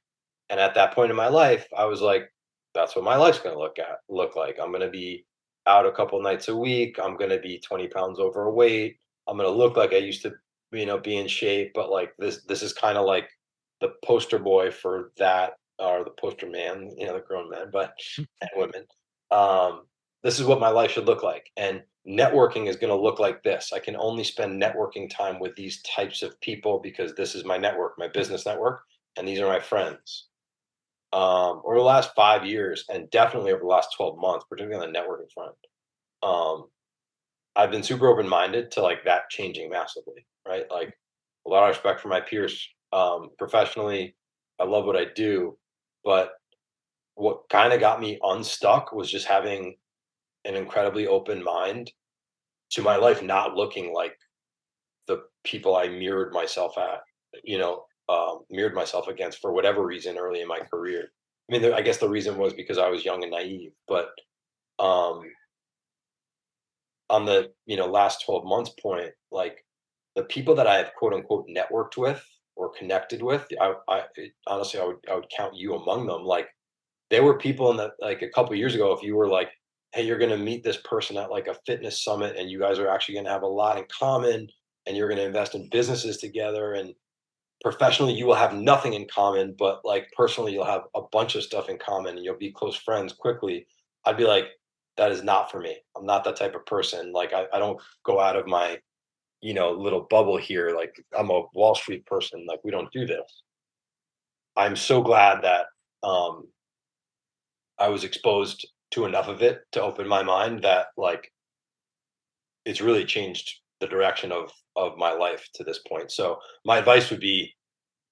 And at that point in my life, I was like, that's what my life's going to look like. I'm going to be out a couple nights a week. I'm going to be 20 pounds overweight. I'm going to look like I used to, be in shape. But like this is kind of like the poster boy for that, or the poster man, the grown men, but and women. Um, this is what my life should look like. And networking is going to look like this. I can only spend networking time with these types of people because this is my network, my business network, and these are my friends. Over the last 5 years, and definitely over the last 12 months, particularly on the networking front, um, I've been super open minded to like that changing massively, right? Like a lot of respect for my peers professionally. I love what I do, but what kind of got me unstuck was just having an incredibly open mind to my life not looking like the people I mirrored myself at, mirrored myself against for whatever reason early in my career. I mean, I guess the reason was because I was young and naive, but um, on the last 12 months point, like the people that I have quote unquote networked with or connected with, honestly I would count you among them. Like they were people in that, like a couple years ago, if you were like, hey, you're going to meet this person at like a fitness summit and you guys are actually going to have a lot in common and you're going to invest in businesses together, and professionally you will have nothing in common, but like personally you'll have a bunch of stuff in common and you'll be close friends quickly. I'd be like, that is not for me. I'm not that type of person. Like I don't go out of my little bubble here. Like I'm a Wall Street person. Like we don't do this. I'm so glad that um I was exposed to enough of it to open my mind that like it's really changed the direction of my life to this point. So my advice would be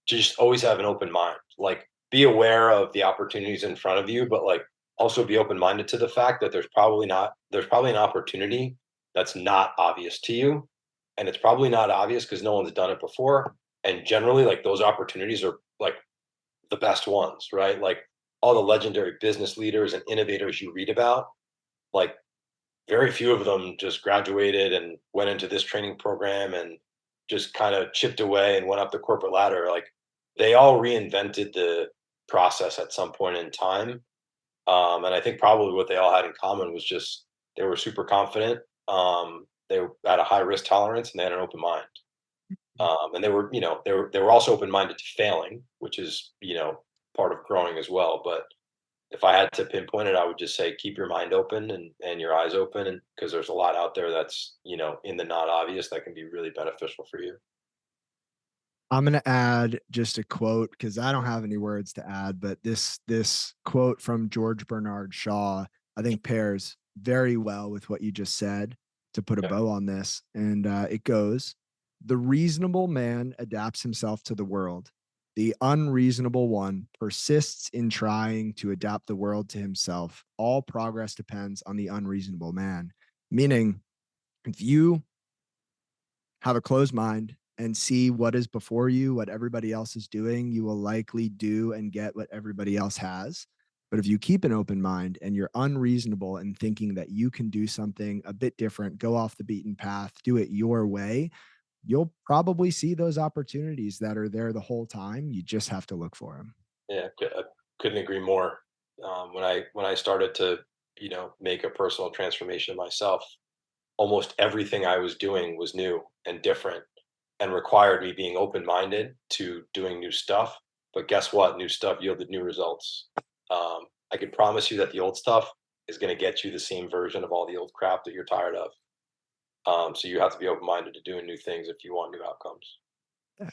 just always have an open mind. Like be aware of the opportunities in front of you, but like also be open minded to the fact that there's probably an opportunity that's not obvious to you. And it's probably not obvious because no one's done it before. And generally, like those opportunities are like the best ones, right? Like all the legendary business leaders and innovators you read about, like very few of them just graduated and went into this training program and just kind of chipped away and went up the corporate ladder. Like they all reinvented the process at some point in time. And I think probably what they all had in common was just they were super confident. They had a high risk tolerance and they had an open mind. And they were, they were also open minded to failing, which is, part of growing as well. But if I had to pinpoint it, I would just say keep your mind open and your eyes open, and because there's a lot out there that's in the not obvious that can be really beneficial for you. I'm gonna add just a quote because I don't have any words to add, but this quote from George Bernard Shaw, I think pairs very well with what you just said to put a Yeah, bow on this. And it goes, the reasonable man adapts himself to the world. The unreasonable one persists in trying to adapt the world to himself. All progress depends on the unreasonable man. Meaning, if you have a closed mind and see what is before you, what everybody else is doing, you will likely do and get what everybody else has. But if you keep an open mind and you're unreasonable in thinking that you can do something a bit different, go off the beaten path, do it your way, you'll probably see those opportunities that are there the whole time. You just have to look for them. yeah, I couldn't agree more. When I started to make a personal transformation myself, almost everything I was doing was new and different and required me being open minded to doing new stuff. But guess what? New stuff yielded new results. I can promise you that the old stuff is going to get you the same version of all the old crap that you're tired of. So you have to be open minded to doing new things if you want new outcomes. Yeah.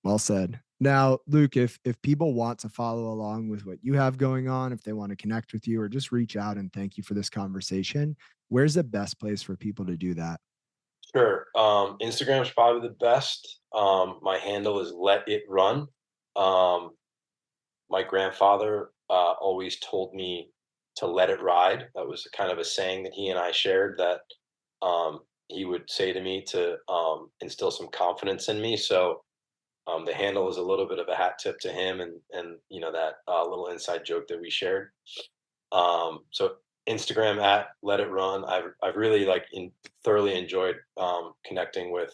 Well said. Now, Luke, if people want to follow along with what you have going on, if they want to connect with you or just reach out and thank you for this conversation, where's the best place for people to do that? Sure. Instagram's probably the best. My handle is let it run. Um, my grandfather always told me to let it ride. That was kind of a saying that he and I shared, that he would say to me to instill some confidence in me. So the handle is a little bit of a hat tip to him, and that little inside joke that we shared. So Instagram at Let It Run. I've really thoroughly enjoyed connecting with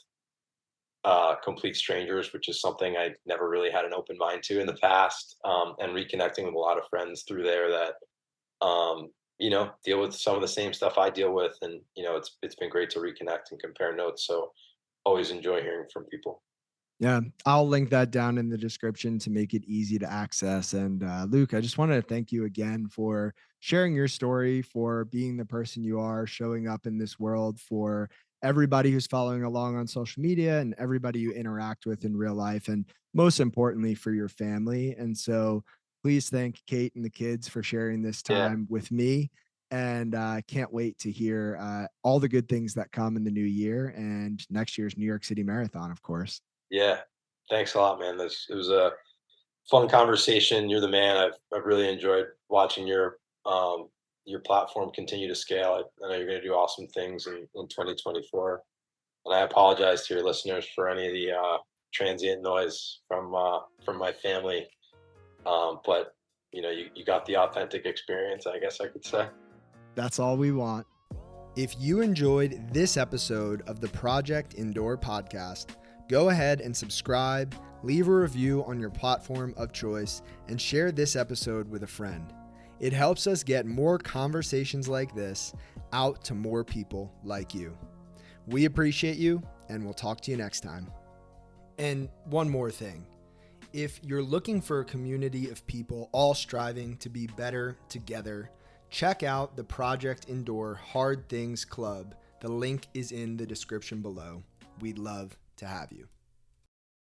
complete strangers, which is something I never really had an open mind to in the past, and reconnecting with a lot of friends through there that deal with some of the same stuff I deal with, and it's been great to reconnect and compare notes. So always enjoy hearing from people. Yeah, I'll link that down in the description to make it easy to access. And Luke, I just wanted to thank you again for sharing your story, for being the person you are, showing up in this world, for everybody who's following along on social media and everybody you interact with in real life, and most importantly, for your family. And so please thank Kate and the kids for sharing this Yeah, time with me. And I can't wait to hear all the good things that come in the new year and next year's New York City Marathon, of course. yeah. Thanks a lot, man. It was a fun conversation. You're the man. I've really enjoyed watching your platform continue to scale. I know you're going to do awesome things in 2024. And I apologize to your listeners for any of the transient noise from my family. But you got the authentic experience, I guess I could say. That's all we want. If you enjoyed this episode of the Project Indoor podcast, go ahead and subscribe, leave a review on your platform of choice, and share this episode with a friend. It helps us get more conversations like this out to more people like you. We appreciate you, and we'll talk to you next time. And one more thing. If you're looking for a community of people all striving to be better together, check out the Project Indoor Hard Things Club. The link is in the description below. We'd love to have you.